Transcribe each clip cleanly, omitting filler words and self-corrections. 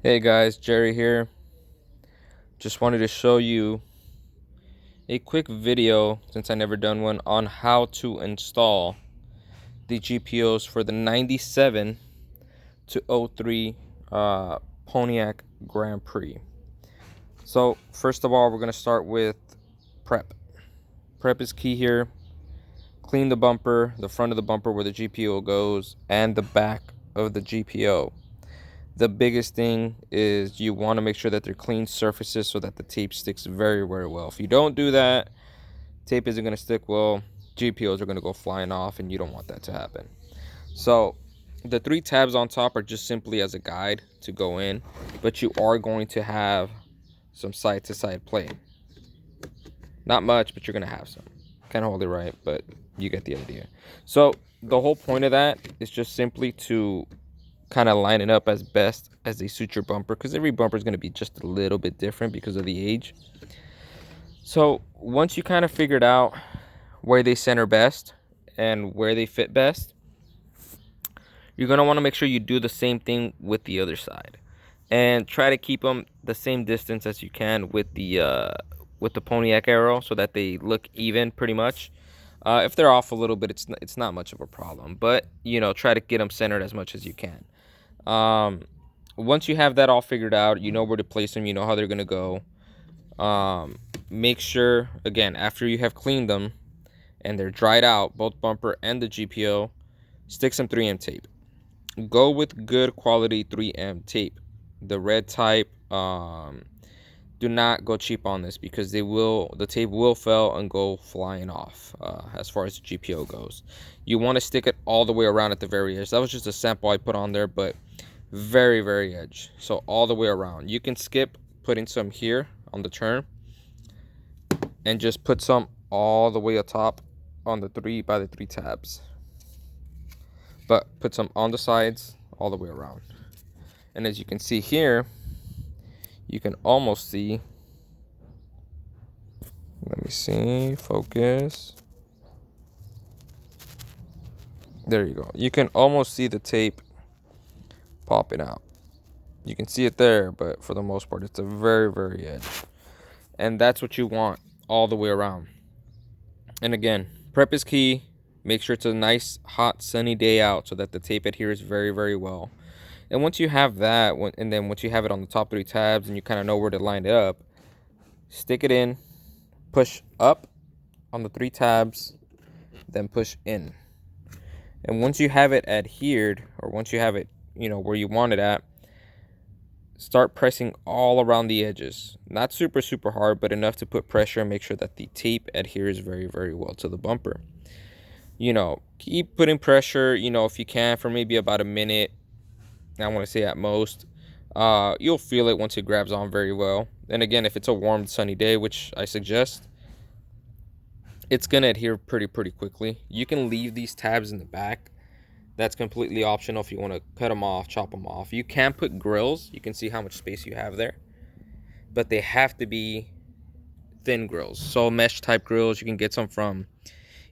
Hey guys, Jerry here. Just wanted to show you a quick video, since I never done one, on how to install the GPOs for the 97 to 03 Pontiac Grand Prix. So first of all, we're going to start with prep. Prep is key here. Clean the bumper, the front of the bumper where the GPO goes, and the back of the GPO. The biggest thing is you want to make sure that they're clean surfaces so that the tape sticks very, very well. If you don't do that, tape isn't going to stick well. GPOs are going to go flying off, and you don't want that to happen. So the 3 tabs on top are just simply as a guide to go in, but you are going to have some side-to-side play. Not much, but you're going to have some. Can't hold it right, but you get the idea. So the whole point of that is just simply to kind of line it up as best as they suit your bumper, because every bumper is going to be just a little bit different because of the age. So once you kind of figured out where they center best and where they fit best, you're going to want to make sure you do the same thing with the other side, and try to keep them the same distance as you can with the Pontiac arrow, so that they look even pretty much. If they're off a little bit, it's not much of a problem, but try to get them centered as much as you can. Once you have that all figured out, you know where to place them, you know how they're going to go. Make sure, again, after you have cleaned them and they're dried out, both bumper and the GPO, stick some 3M tape. Go with good quality 3M tape. The red type. Do not go cheap on this, because the tape will fail and go flying off as far as the GPO goes. You want to stick it all the way around at the very edge. That was just a sample I put on there, but very, very edge. So all the way around. You can skip putting some here on the turn and just put some all the way atop on the 3 tabs. But put some on the sides all the way around. And as you can see here, you can almost see, let me see, focus. There you go. You can almost see the tape popping out. You can see it there, but for the most part, it's a very, very edge. And that's what you want all the way around. And again, prep is key. Make sure it's a nice, hot, sunny day out so that the tape adheres very, very well. And once you have that, and then once you have it on the top 3 tabs and you kind of know where to line it up, stick it in, push up on the 3 tabs, then push in. And once you have it adhered, or once you have it, where you want it at, start pressing all around the edges. Not super, super hard, but enough to put pressure and make sure that the tape adheres very, very well to the bumper. Keep putting pressure, if you can, for maybe about a minute. I want to say at most. You'll feel it once it grabs on very well. And again, if it's a warm, sunny day, which I suggest, it's going to adhere pretty quickly. You can leave these tabs in the back. That's completely optional if you want to cut them off, chop them off. You can put grills. You can see how much space you have there. But they have to be thin grills. So mesh type grills, you can get some from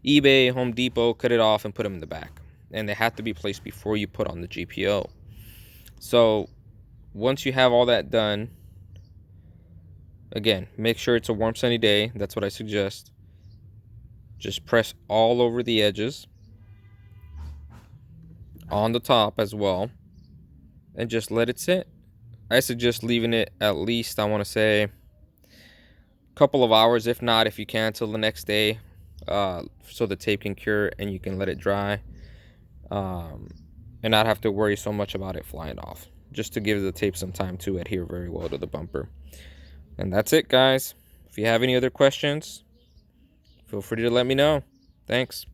eBay, Home Depot, cut it off and put them in the back. And they have to be placed before you put on the GPO. So once you have all that done, again, make sure it's a warm, sunny day. That's what I suggest. Just press all over the edges, on the top as well, and just let it sit. I suggest leaving it at least, I want to say, a couple of hours, if not, if you can, till the next day, so the tape can cure and you can let it dry, and not have to worry so much about it flying off, just to give the tape some time to adhere very well to the bumper. And that's it, guys. If you have any other questions, feel free to let me know. Thanks.